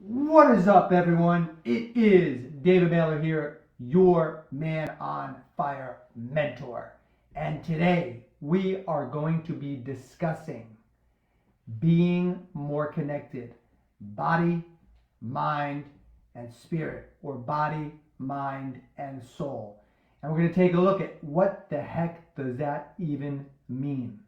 What is up, everyone? It is David Baylor here, your man on fire mentor. And today we are going to be discussing being more connected, body, mind, and spirit, or body, mind, and soul. And we're going to take a look at what the heck does that even mean.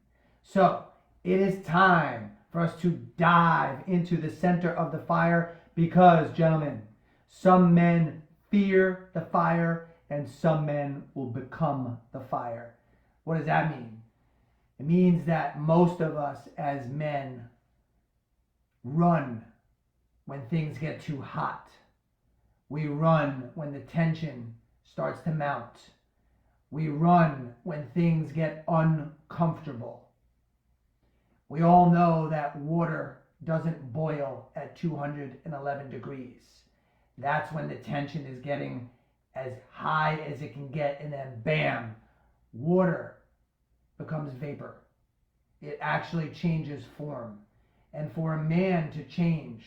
So it is time for us to dive into the center of the fire because, gentlemen, some men fear the fire and some men will become the fire. What does that mean? It means that most of us as men run when things get too hot. We run when the tension starts to mount. We run when things get uncomfortable. We all know that water doesn't boil at 211 degrees. That's when the tension is getting as high as it can get, and then bam, water becomes vapor. It actually changes form. And for a man to change,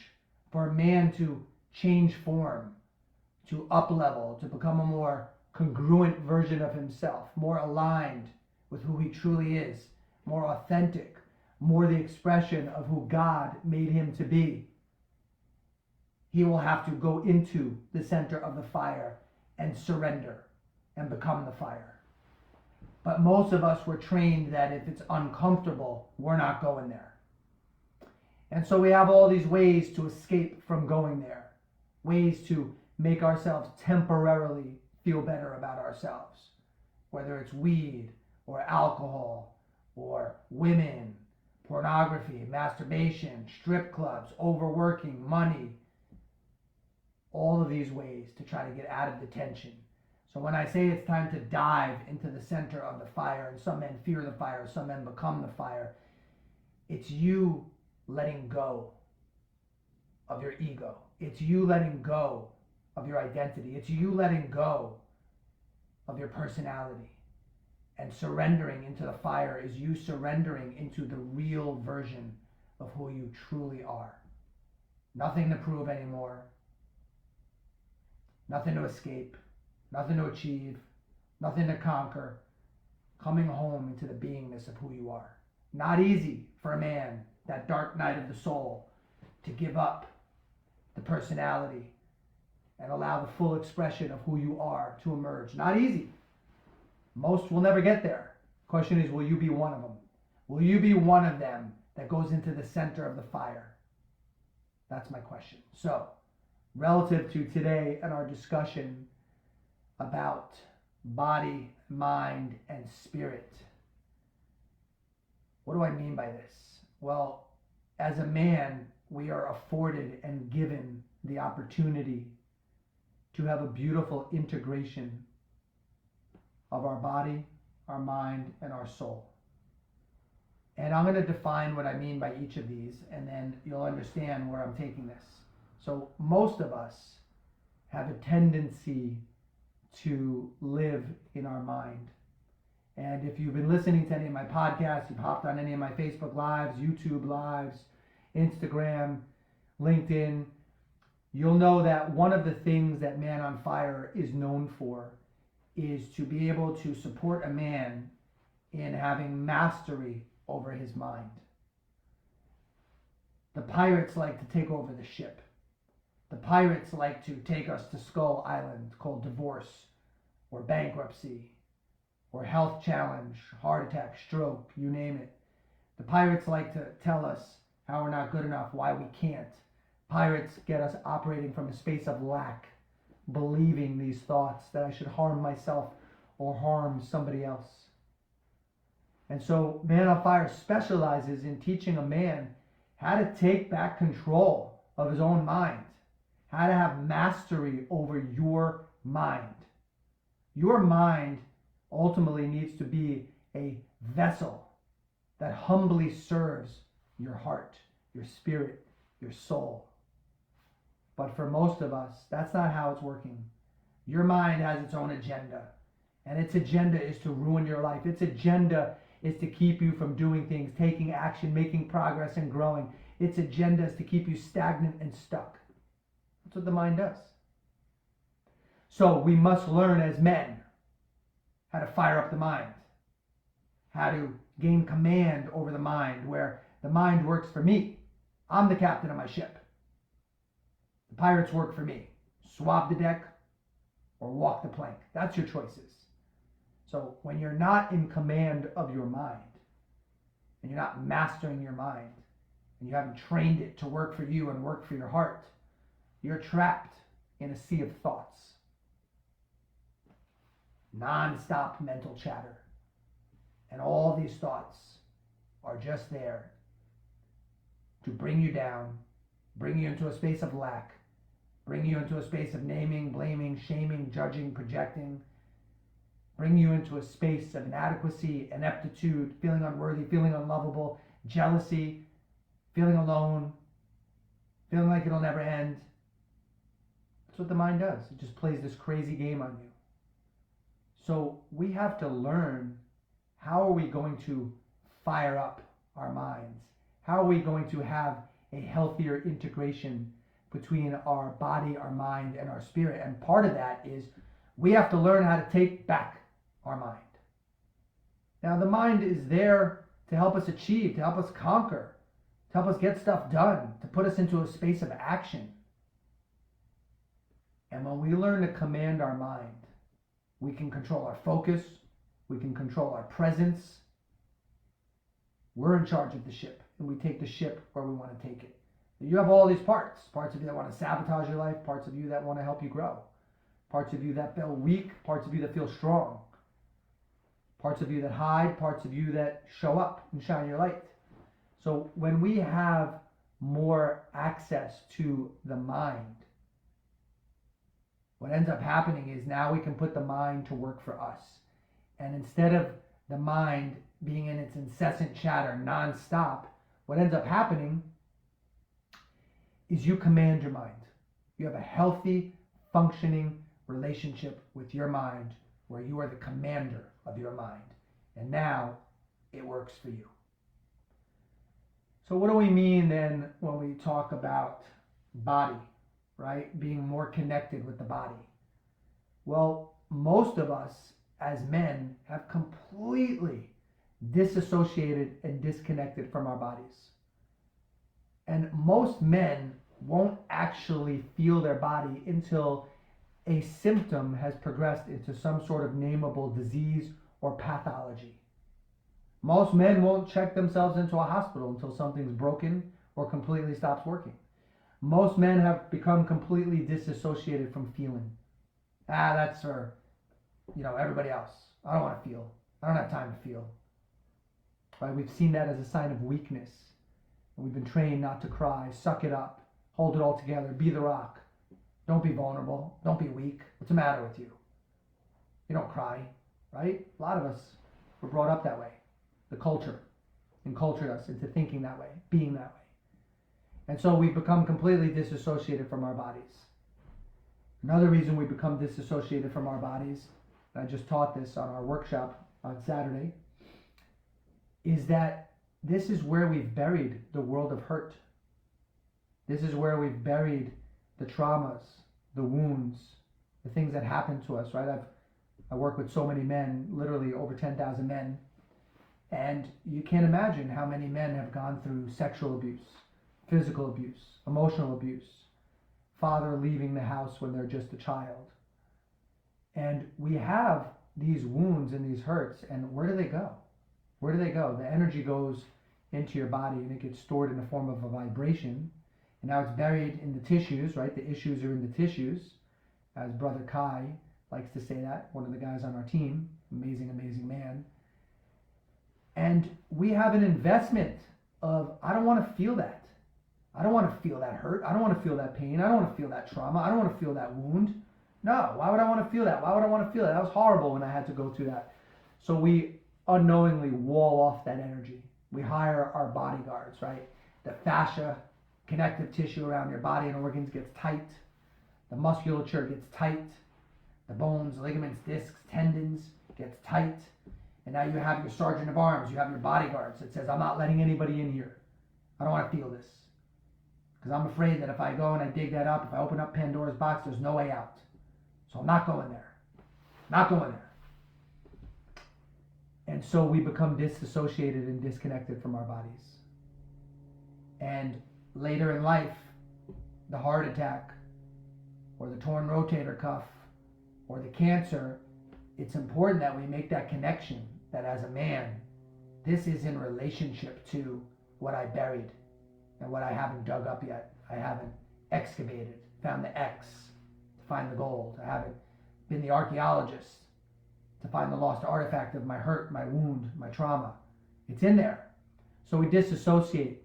form, to up level, to become a more congruent version of himself, more aligned with who he truly is, more authentic, more the expression of who God made him to be, he will have to go into the center of the fire and surrender and become the fire. But most of us were trained that if it's uncomfortable, we're not going there. And so we have all these ways to escape from going there, ways to make ourselves temporarily feel better about ourselves, whether it's weed or alcohol or women, pornography, masturbation, strip clubs, overworking, money, all of these ways to try to get out of the tension. So when I say it's time to dive into the center of the fire, and some men fear the fire, some men become the fire, it's you letting go of your ego. It's you letting go of your identity. It's you letting go of your personality. And surrendering into the fire is you surrendering into the real version of who you truly are. Nothing to prove anymore. Nothing to escape. Nothing to achieve. Nothing to conquer. Coming home into the beingness of who you are. Not easy for a man, that dark night of the soul, to give up the personality and allow the full expression of who you are to emerge. Not easy. Most will never get there. Question is, will you be one of them? Will you be one of them that goes into the center of the fire? That's my question. So, relative to today and our discussion about body, mind, and spirit, what do I mean by this? Well, as a man, we are afforded and given the opportunity to have a beautiful integration of our body, our mind, and our soul. And I'm going to define what I mean by each of these, and then you'll understand where I'm taking this. So most of us have a tendency to live in our mind. And if you've been listening to any of my podcasts, you've hopped on any of my Facebook Lives, YouTube Lives, Instagram, LinkedIn, you'll know that one of the things that Man on Fire is known for is to be able to support a man in having mastery over his mind. The pirates like to take over the ship. The pirates like to take us to Skull Island, called divorce or bankruptcy or health challenge, heart attack, stroke, you name it. The pirates like to tell us how we're not good enough, why we can't. Pirates get us operating from a space of lack, believing these thoughts that I should harm myself or harm somebody else. And so Man on Fire specializes in teaching a man how to take back control of his own mind, how to have mastery over your mind. Your mind ultimately needs to be a vessel that humbly serves your heart, your spirit, your soul. But for most of us, that's not how it's working. Your mind has its own agenda. And its agenda is to ruin your life. Its agenda is to keep you from doing things, taking action, making progress, and growing. Its agenda is to keep you stagnant and stuck. That's what the mind does. So we must learn as men how to fire up the mind, how to gain command over the mind, where the mind works for me. I'm the captain of my ship. The pirates work for me. Swab the deck or walk the plank. That's your choices. So when you're not in command of your mind, and you're not mastering your mind, and you haven't trained it to work for you and work for your heart, you're trapped in a sea of thoughts. Non-stop mental chatter. And all these thoughts are just there to bring you down, bring you into a space of lack, bring you into a space of naming, blaming, shaming, judging, projecting, bring you into a space of inadequacy, ineptitude, feeling unworthy, feeling unlovable, jealousy, feeling alone, feeling like it'll never end. That's what the mind does. It just plays this crazy game on you. So we have to learn, how are we going to fire up our minds? How are we going to have a healthier integration between our body, our mind, and our spirit? And part of that is we have to learn how to take back our mind. Now, the mind is there to help us achieve, to help us conquer, to help us get stuff done, to put us into a space of action. And when we learn to command our mind, we can control our focus, we can control our presence. We're in charge of the ship, and we take the ship where we want to take it. You have all these parts of you that want to sabotage your life, parts of you that want to help you grow, parts of you that feel weak, parts of you that feel strong, parts of you that hide, parts of you that show up and shine your light. So when we have more access to the mind, what ends up happening is now we can put the mind to work for us. And instead of the mind being in its incessant chatter nonstop, what ends up happening is you command your mind. You have a healthy, functioning relationship with your mind where you are the commander of your mind. And now it works for you. So what do we mean then when we talk about body, right? Being more connected with the body. Well, most of us as men have completely disassociated and disconnected from our bodies. And most men won't actually feel their body until a symptom has progressed into some sort of nameable disease or pathology. Most men won't check themselves into a hospital until something's broken or completely stops working. Most men have become completely disassociated from feeling. That's for, everybody else. I don't want to feel. I don't have time to feel. Right? We've seen that as a sign of weakness. And we've been trained not to cry, suck it up, hold it all together, be the rock. Don't be vulnerable. Don't be weak. What's the matter with you? You don't cry, right? A lot of us were brought up that way. The culture encultured us into thinking that way, being that way. And so we've become completely disassociated from our bodies. Another reason we become disassociated from our bodies, and I just taught this on our workshop on Saturday, is that this is where we've buried the world of hurt. This is where we've buried the traumas, the wounds, the things that happen to us, right? I work with so many men, literally over 10,000 men, and you can't imagine how many men have gone through sexual abuse, physical abuse, emotional abuse, father leaving the house when they're just a child. And we have these wounds and these hurts, and where do they go? Where do they go? The energy goes into your body and it gets stored in the form of a vibration, and now it's buried in the tissues, right? The issues are in the tissues, as Brother Kai likes to say that, one of the guys on our team, amazing, amazing man. And we have an investment of, I don't want to feel that. I don't want to feel that hurt. I don't want to feel that pain. I don't want to feel that trauma. I don't want to feel that wound. No, why would I want to feel that? Why would I want to feel that? That was horrible when I had to go through that. So we unknowingly wall off that energy. We hire our bodyguards, right? The fascia, connective tissue around your body and organs gets tight. The musculature gets tight. The bones, ligaments, discs, tendons gets tight. And now you have your sergeant of arms. You have your bodyguards that says, I'm not letting anybody in here. I don't want to feel this. Because I'm afraid that if I go and I dig that up, if I open up Pandora's box, there's no way out. So I'm not going there. Not going there. And so we become disassociated and disconnected from our bodies. And later in life, the heart attack, or the torn rotator cuff, or the cancer, it's important that we make that connection that as a man, this is in relationship to what I buried and what I haven't dug up yet. I haven't excavated, found the X to find the gold. I haven't been the archaeologist to find the lost artifact of my hurt, my wound, my trauma. It's in there. So we disassociate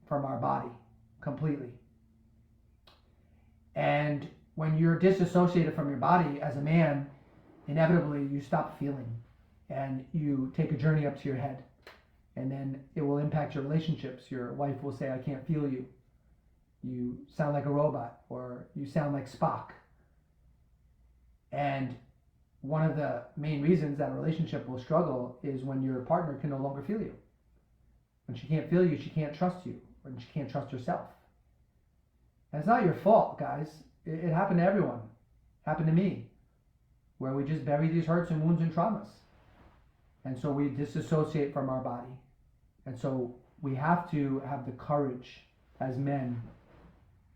from our body completely. And when you're disassociated from your body as a man, inevitably you stop feeling and you take a journey up to your head. And then it will impact your relationships. Your wife will say, I can't feel you. You sound like a robot, or you sound like Spock. And one of the main reasons that a relationship will struggle is when your partner can no longer feel you. When she can't feel you, she can't trust you, or she can't trust herself. And it's not your fault, guys. It happened to everyone. It happened to me, where we just bury these hurts and wounds and traumas. And so we disassociate from our body. And so we have to have the courage as men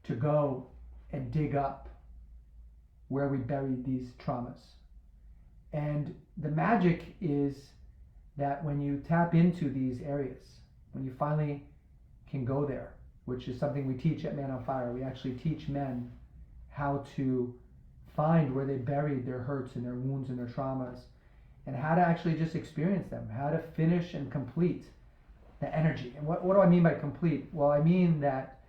to go and dig up where we buried these traumas. And the magic is that when you tap into these areas, when you finally can go there, which is something we teach at Man on Fire, we actually teach men how to find where they buried their hurts and their wounds and their traumas, and how to actually just experience them, how to finish and complete the energy. And what do I mean by complete? Well, I mean that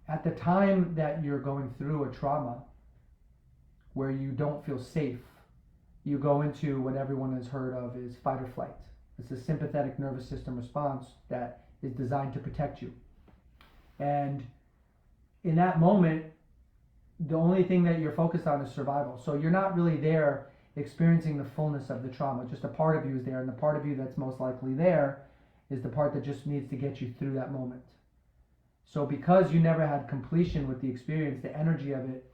at the time that you're going through a trauma where you don't feel safe, you go into what everyone has heard of is fight or flight. It's a sympathetic nervous system response that is designed to protect you. And in that moment, the only thing that you're focused on is survival. So you're not really there experiencing the fullness of the trauma. Just a part of you is there, and the part of you that's most likely there is the part that just needs to get you through that moment. So because you never had completion with the experience, the energy of it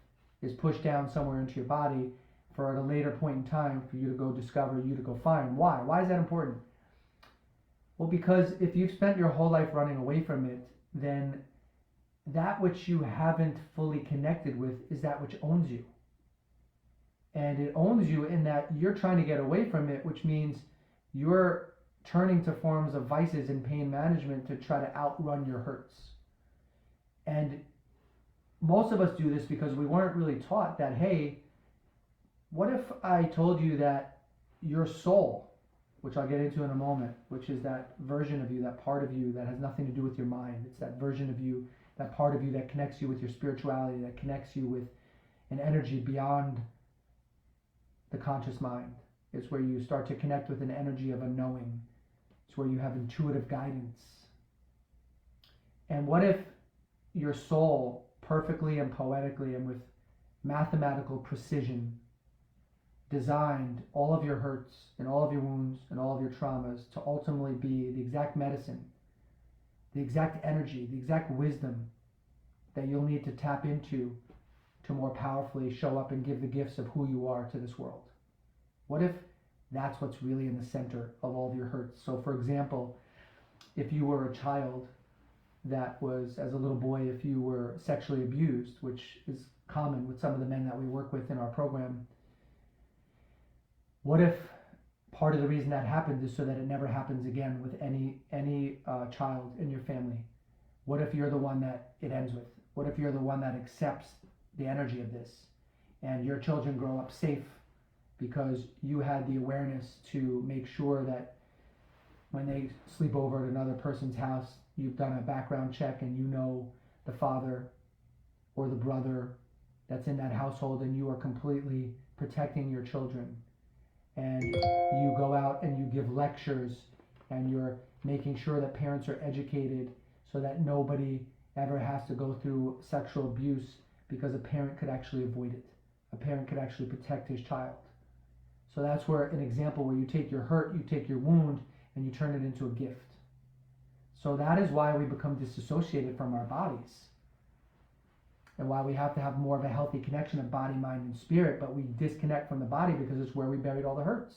is pushed down somewhere into your body for at a later point in time for you to go discover, you to go find. Why? Why is that important? Well, because if you've spent your whole life running away from it, then that which you haven't fully connected with is that which owns you. And it owns you in that you're trying to get away from it, which means you're turning to forms of vices and pain management to try to outrun your hurts. And most of us do this because we weren't really taught that, hey, what if I told you that your soul, which I'll get into in a moment, which is that version of you, that part of you that has nothing to do with your mind. It's that version of you, that part of you that connects you with your spirituality, that connects you with an energy beyond the conscious mind. It's where you start to connect with an energy of a knowing. It's where you have intuitive guidance. And what if your soul perfectly and poetically and with mathematical precision designed all of your hurts and all of your wounds and all of your traumas to ultimately be the exact medicine, the exact energy, the exact wisdom that you'll need to tap into to more powerfully show up and give the gifts of who you are to this world? What if that's what's really in the center of all of your hurts? So for example, if you were a child that was, as a little boy, if you were sexually abused, which is common with some of the men that we work with in our program, what if part of the reason that happens is so that it never happens again with any child in your family? What if you're the one that it ends with? What if you're the one that accepts the energy of this and your children grow up safe because you had the awareness to make sure that when they sleep over at another person's house, you've done a background check and you know the father or the brother that's in that household, and you are completely protecting your children. And you go out and you give lectures and you're making sure that parents are educated so that nobody ever has to go through sexual abuse, because a parent could actually avoid it. A parent could actually protect his child. So that's where an example where you take your hurt, you take your wound, and you turn it into a gift. So that is why we become disassociated from our bodies. and why we have to have more of a healthy connection of body, mind, and spirit, but we disconnect from the body because it's where we buried all the hurts.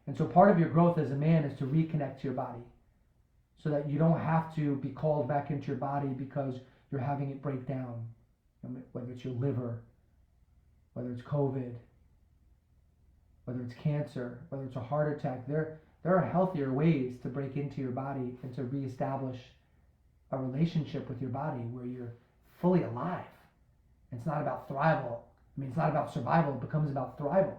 And so part of your growth as a man is to reconnect to your body so that you don't have to be called back into your body because you're having it break down, whether it's your liver, whether it's COVID, whether it's cancer, whether it's a heart attack. There are healthier ways to break into your body and to reestablish a relationship with your body where you're fully alive. It's not about thrival. It's not about survival. It becomes about thrival,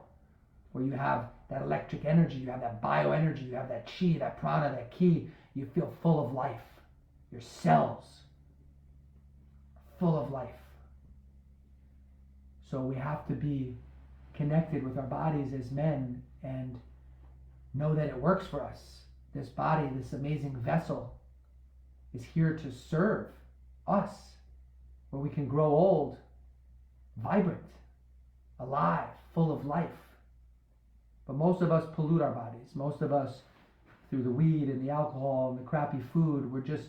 where you have that electric energy, you have that bioenergy, you have that chi, that prana, that ki. You feel full of life. Your cells full of life. So we have to be connected with our bodies as men and know that it works for us. This body, this amazing vessel, is here to serve us, where we can grow old, vibrant, alive, full of life. But most of us pollute our bodies. Most of us, through the weed and the alcohol and the crappy food, we're just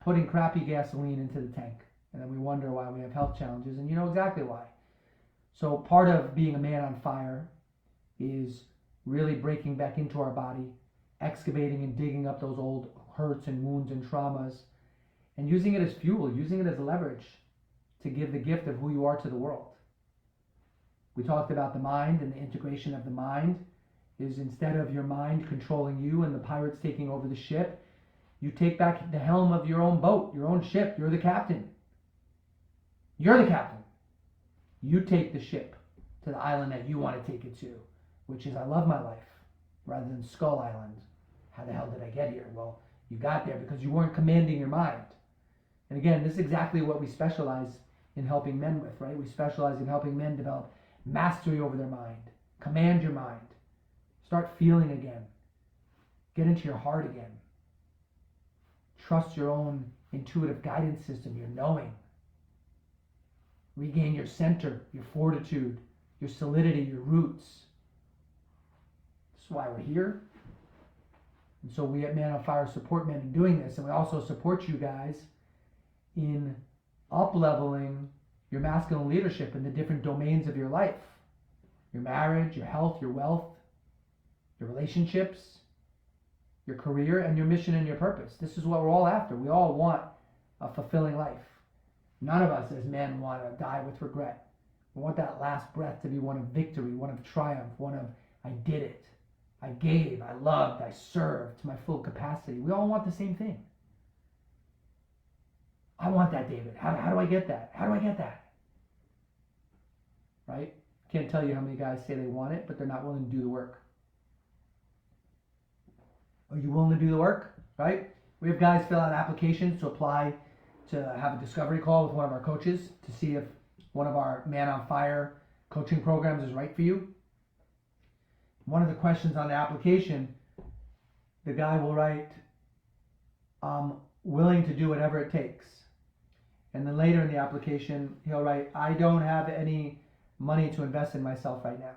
putting crappy gasoline into the tank. And then we wonder why we have health challenges, and you know exactly why. So part of being a man on fire is really breaking back into our body, excavating and digging up those old hurts and wounds and traumas, and using it as fuel, using it as leverage to give the gift of who you are to the world. We talked about the mind, and the integration of the mind is, instead of your mind controlling you and the pirates taking over the ship, you take back the helm of your own boat, your own ship. You're the captain. You're the captain. You take the ship to the island that you want to take it to, which is, I love my life, rather than Skull Island. How the hell did I get here? Well, you got there because you weren't commanding your mind. And again, this is exactly what we specialize in helping men with, right? We specialize in helping men develop mastery over their mind. Command your mind. Start feeling again. Get into your heart again. Trust your own intuitive guidance system, your knowing. Regain your center, your fortitude, your solidity, your roots. That's why we're here. And so we at Man on Fire support men in doing this, and we also support you guys in up-leveling your masculine leadership in the different domains of your life. Your marriage, your health, your wealth, your relationships, your career, and your mission and your purpose. This is what we're all after. We all want a fulfilling life. None of us as men want to die with regret. We want that last breath to be one of victory, one of triumph, one of, I did it. I gave, I loved, I served to my full capacity. We all want the same thing. I want that, David. How do I get that? How do I get that? Right? Can't tell you how many guys say they want it, but they're not willing to do the work. Are you willing to do the work? Right? We have guys fill out applications to apply to have a discovery call with one of our coaches to see if one of our Man on Fire coaching programs is right for you. One of the questions on the application, the guy will write, I'm willing to do whatever it takes. And then later in the application, he'll write, I don't have any money to invest in myself right now.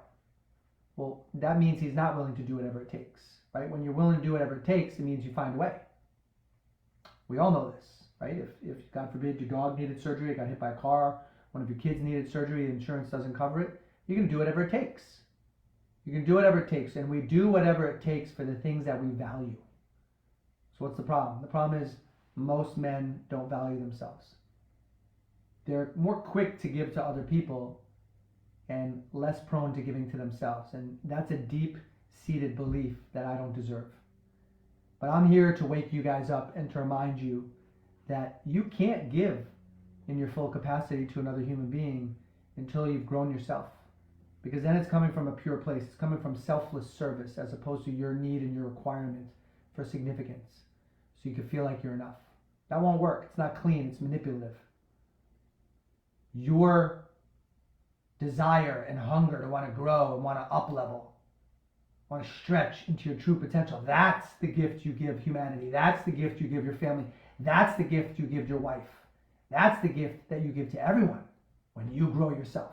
Well, that means he's not willing to do whatever it takes, right? When you're willing to do whatever it takes, it means you find a way. We all know this, right? If God forbid your dog needed surgery, got hit by a car, one of your kids needed surgery, insurance doesn't cover it, you can do whatever it takes. You can do whatever it takes, and we do whatever it takes for the things that we value. So what's the problem? The problem is most men don't value themselves. They're more quick to give to other people and less prone to giving to themselves. And that's a deep-seated belief that I don't deserve. But I'm here to wake you guys up and to remind you that you can't give in your full capacity to another human being until you've grown yourself. Because then it's coming from a pure place. It's coming from selfless service as opposed to your need and your requirement for significance. So you can feel like you're enough. That won't work. It's not clean. It's manipulative. Your desire and hunger to want to grow and want to up-level, want to stretch into your true potential, that's the gift you give humanity. That's the gift you give your family. That's the gift you give your wife. That's the gift that you give to everyone when you grow yourself.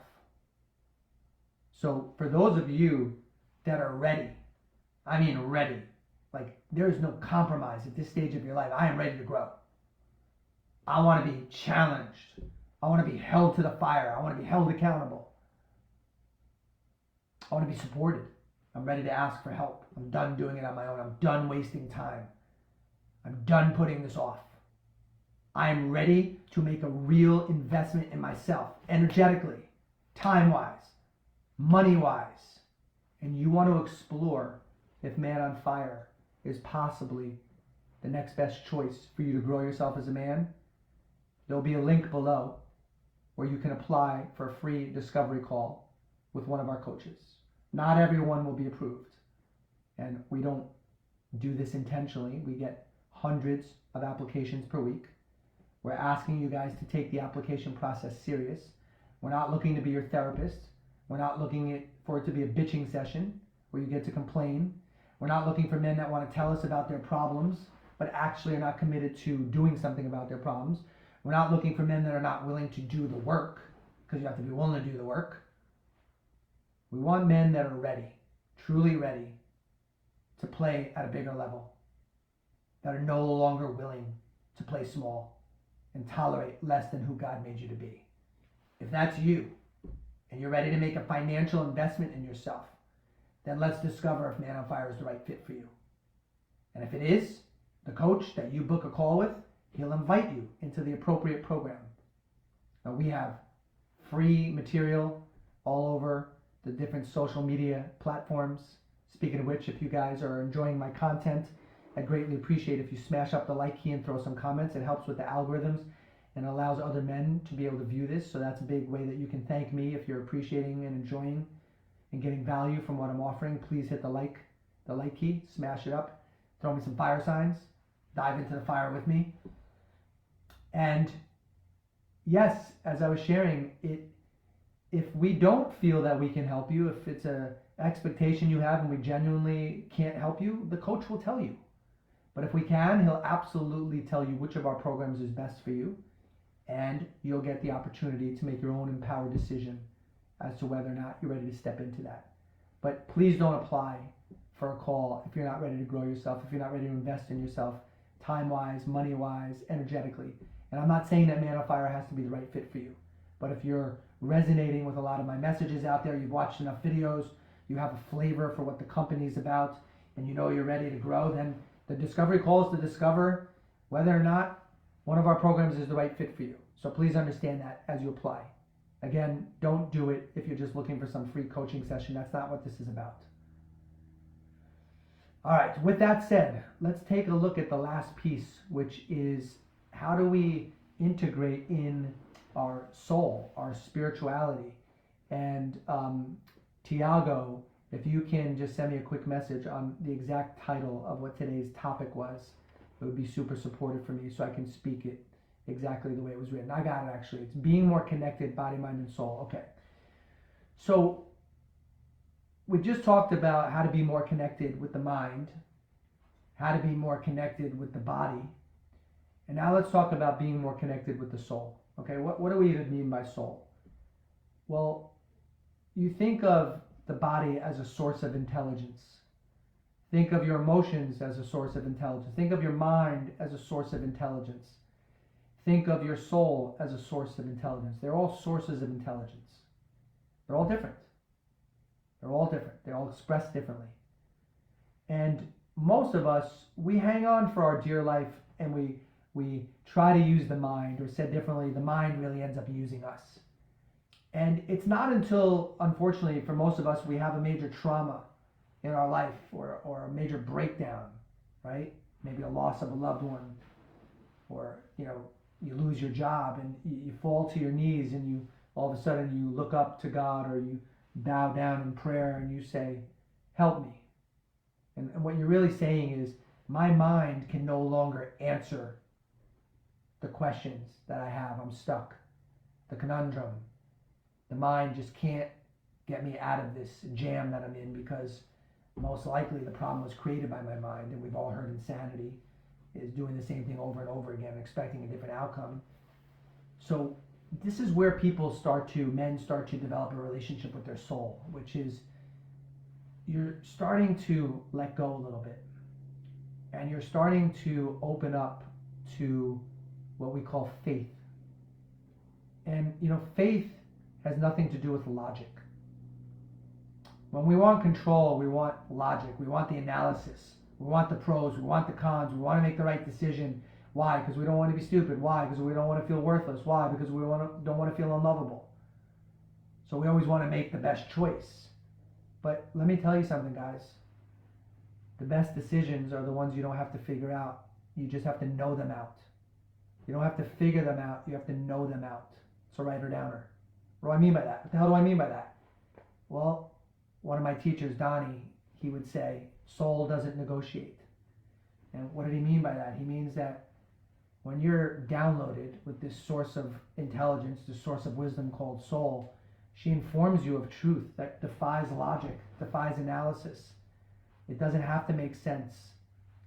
So for those of you that are ready, I mean ready, like there is no compromise at this stage of your life. I am ready to grow. I want to be challenged. I want to be held to the fire. I want to be held accountable. I want to be supported. I'm ready to ask for help. I'm done doing it on my own. I'm done wasting time. I'm done putting this off. I'm ready to make a real investment in myself, energetically, time-wise, money-wise. And you want to explore if Man on Fire is possibly the next best choice for you to grow yourself as a man. There'll be a link below where you can apply for a free discovery call with one of our coaches. Not everyone will be approved, and we don't do this intentionally. We get hundreds of applications per week. We're asking you guys to take the application process serious. We're not looking to be your therapist. We're not looking for it to be a bitching session where you get to complain. We're not looking for men that want to tell us about their problems but actually are not committed to doing something about their problems. We're not looking for men that are not willing to do the work, because you have to be willing to do the work. We want men that are ready, truly ready, to play at a bigger level, that are no longer willing to play small and tolerate less than who God made you to be. If that's you, and you're ready to make a financial investment in yourself, then let's discover if Man on Fire is the right fit for you. And if it is, the coach that you book a call with, he'll invite you into the appropriate program. Now, we have free material all over the different social media platforms. Speaking of which, if you guys are enjoying my content, I'd greatly appreciate if you smash up the like key and throw some comments. It helps with the algorithms and allows other men to be able to view this. So that's a big way that you can thank me if you're appreciating and enjoying and getting value from what I'm offering. Please hit the like key, smash it up, throw me some fire signs, dive into the fire with me. And yes, as I was sharing, if we don't feel that we can help you, if it's an expectation you have and we genuinely can't help you, the coach will tell you. But if we can, he'll absolutely tell you which of our programs is best for you, and you'll get the opportunity to make your own empowered decision as to whether or not you're ready to step into that. But please don't apply for a call if you're not ready to grow yourself, if you're not ready to invest in yourself, time-wise, money-wise, energetically. And I'm not saying that Man on Fire has to be the right fit for you. But if you're resonating with a lot of my messages out there, you've watched enough videos, you have a flavor for what the company's about, and you know you're ready to grow, then the discovery call is to discover whether or not one of our programs is the right fit for you. So please understand that as you apply. Again, don't do it if you're just looking for some free coaching session. That's not what this is about. All right, with that said, let's take a look at the last piece, which is how do we integrate in our soul, our spirituality. And Tiago, if you can just send me a quick message on the exact title of what today's topic was, it would be super supportive for me so I can speak it exactly the way it was written. I got it actually. It's being more connected, body, mind, and soul. Okay. So we just talked about how to be more connected with the mind, how to be more connected with the body, and now let's talk about being more connected with the soul. Okay, what do we even mean by soul? Well, you think of the body as a source of intelligence. Think of your emotions as a source of intelligence. Think of your mind as a source of intelligence. Think of your soul as a source of intelligence. They're all sources of intelligence. They're all different. They're all different. They're all expressed differently. And most of us, we hang on for our dear life and we try to use the mind, or said differently, the mind really ends up using us. And it's not until, unfortunately, for most of us, we have a major trauma in our life or a major breakdown, right? Maybe a loss of a loved one, or, you lose your job and you fall to your knees and you all of a sudden you look up to God, or you bow down in prayer and you say, help me. And what you're really saying is, my mind can no longer answer the questions that I have. I'm stuck. The conundrum. The mind just can't get me out of this jam that I'm in, because most likely the problem was created by my mind, and we've all heard insanity is doing the same thing over and over again, expecting a different outcome. So this is where men start to develop a relationship with their soul, which is you're starting to let go a little bit, and you're starting to open up to what we call faith. And, faith has nothing to do with logic. When we want control, we want logic. We want the analysis. We want the pros. We want the cons. We want to make the right decision. Why? Because we don't want to be stupid. Why? Because we don't want to feel worthless. Why? Because we don't want to feel unlovable. So we always want to make the best choice. But let me tell you something, guys. The best decisions are the ones you don't have to figure out. You just have to know them out. You don't have to figure them out. You have to know them out. It's a writer-downer. What do I mean by that? What the hell do I mean by that? Well, one of my teachers, Donnie, he would say, soul doesn't negotiate. And what did he mean by that? He means that when you're downloaded with this source of intelligence, this source of wisdom called soul, she informs you of truth that defies logic, defies analysis. It doesn't have to make sense.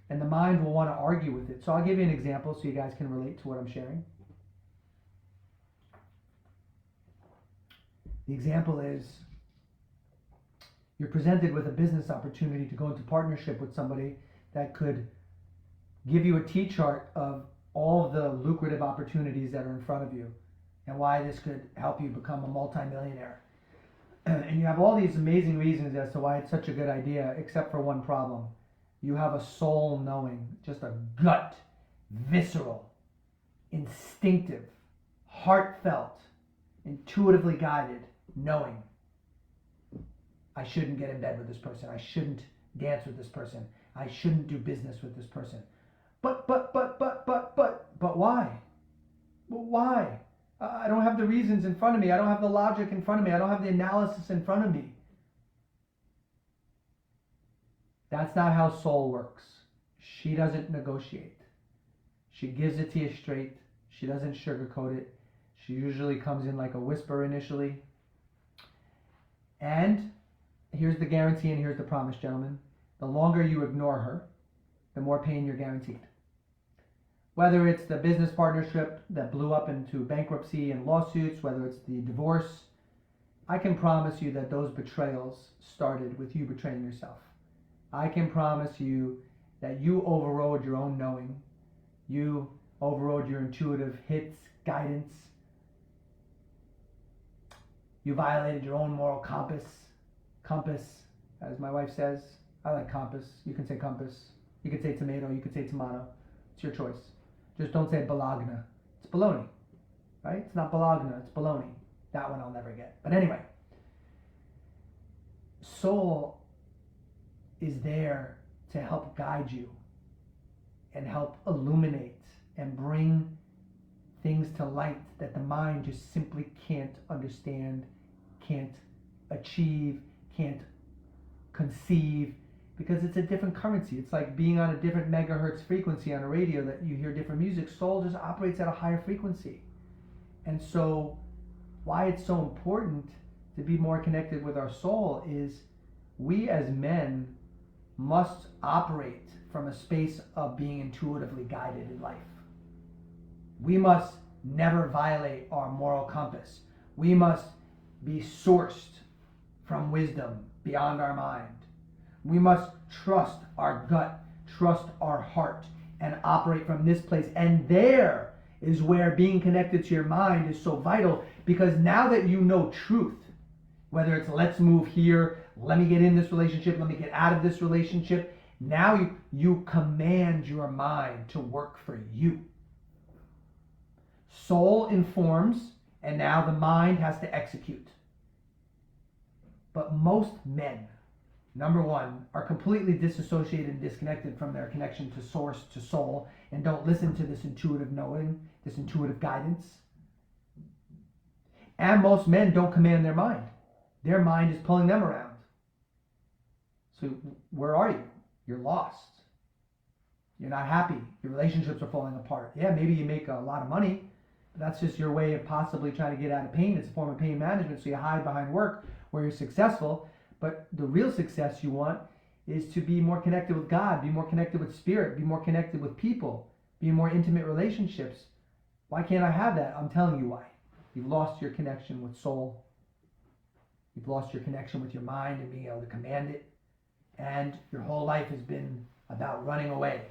And the mind will want to argue with it. So I'll give you an example so you guys can relate to what I'm sharing. The example is, you're presented with a business opportunity to go into partnership with somebody that could give you a T-chart of all of the lucrative opportunities that are in front of you and why this could help you become a multimillionaire. And you have all these amazing reasons as to why it's such a good idea, except for one problem. You have a soul knowing, just a gut, visceral, instinctive, heartfelt, intuitively guided knowing. I shouldn't get in bed with this person. I shouldn't dance with this person. I shouldn't do business with this person. But why? But why? I don't have the reasons in front of me. I don't have the logic in front of me. I don't have the analysis in front of me. That's not how soul works. She doesn't negotiate. She gives it to you straight. She doesn't sugarcoat it. She usually comes in like a whisper initially. And here's the guarantee and here's the promise, gentlemen. The longer you ignore her, the more pain you're guaranteed. Whether it's the business partnership that blew up into bankruptcy and lawsuits, whether it's the divorce, I can promise you that those betrayals started with you betraying yourself. I can promise you that you overrode your own knowing. You overrode your intuitive hits, guidance. You violated your own moral compass. Compass, as my wife says. I like compass. You can say compass. You can say tomato. You can say tomato. It's your choice. Just don't say balagna. It's baloney. Right? It's not balagna. It's baloney. That one I'll never get. But anyway. Soul is there to help guide you and help illuminate and bring things to light that the mind just simply can't understand, can't achieve, can't conceive, because it's a different currency. It's like being on a different megahertz frequency on a radio that you hear different music. Soul just operates at a higher frequency. And so why it's so important to be more connected with our soul is we as men must operate from a space of being intuitively guided in life. We must never violate our moral compass. We must be sourced from wisdom beyond our mind. We must trust our gut, trust our heart, and operate from this place. And there is where being connected to your mind is so vital, because now that you know truth, whether it's let's move here, let me get in this relationship, let me get out of this relationship, now you command your mind to work for you. Soul informs, and now the mind has to execute. But most men, number one, are completely disassociated and disconnected from their connection to source, to soul, and don't listen to this intuitive knowing, this intuitive guidance. And most men don't command their mind. Their mind is pulling them around. So where are you? You're lost. You're not happy. Your relationships are falling apart. Yeah, maybe you make a lot of money, but that's just your way of possibly trying to get out of pain. It's a form of pain management, so you hide behind work where you're successful. But the real success you want is to be more connected with God, be more connected with spirit, be more connected with people, be in more intimate relationships. Why can't I have that? I'm telling you why. You've lost your connection with soul. You've lost your connection with your mind and being able to command it. And your whole life has been about running away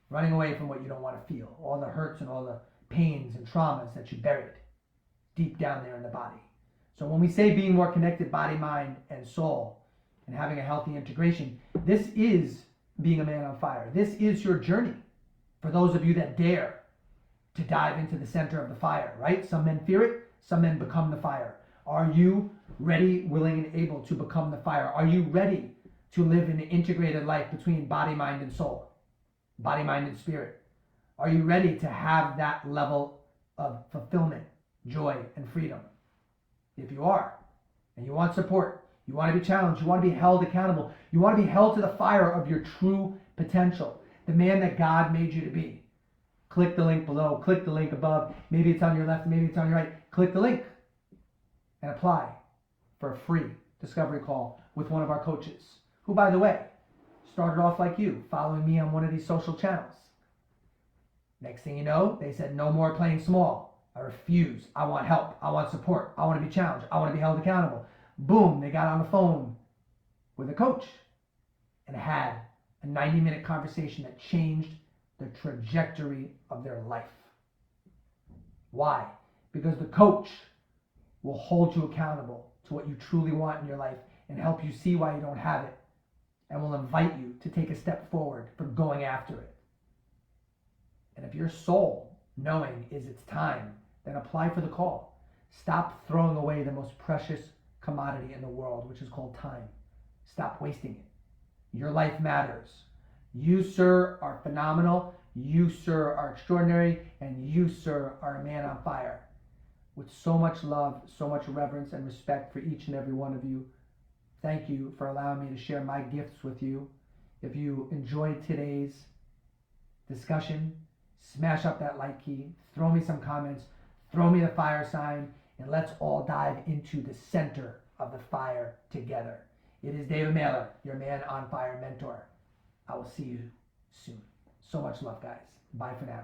from what you don't want to feel. All the hurts and all the pains and traumas that you buried deep down there in the body. So when we say being more connected, body, mind, and soul, and having a healthy integration, this is being a man on fire. This is your journey. For those of you that dare to dive into the center of the fire, right? Some men fear it, some men become the fire. Are you ready, willing, and able to become the fire? Are you ready to live an integrated life between body, mind, and soul? Body, mind, and spirit. Are you ready to have that level of fulfillment, joy, and freedom? If you are, and you want support, you want to be challenged, you want to be held accountable, you want to be held to the fire of your true potential, the man that God made you to be. Click the link below, click the link above. Maybe it's on your left, maybe it's on your right. Click the link and apply for a free discovery call with one of our coaches, who, by the way, started off like you, following me on one of these social channels. Next thing you know, they said, no more playing small. I refuse. I want help. I want support. I want to be challenged. I want to be held accountable. Boom, they got on the phone with a coach and had a 90-minute conversation that changed the trajectory of their life. Why? Because the coach will hold you accountable to what you truly want in your life and help you see why you don't have it, and will invite you to take a step forward for going after it. And if your soul knowing is it's time, then apply for the call. Stop throwing away the most precious commodity in the world, which is called time. Stop wasting it. Your life matters. You, sir, are phenomenal. You, sir, are extraordinary. And you, sir, are a man on fire. With so much love, so much reverence and respect for each and every one of you, thank you for allowing me to share my gifts with you. If you enjoyed today's discussion, smash up that like key, throw me some comments, throw me the fire sign, and let's all dive into the center of the fire together. It is David Mailer, your Man on Fire mentor. I will see you soon. So much love, guys. Bye for now.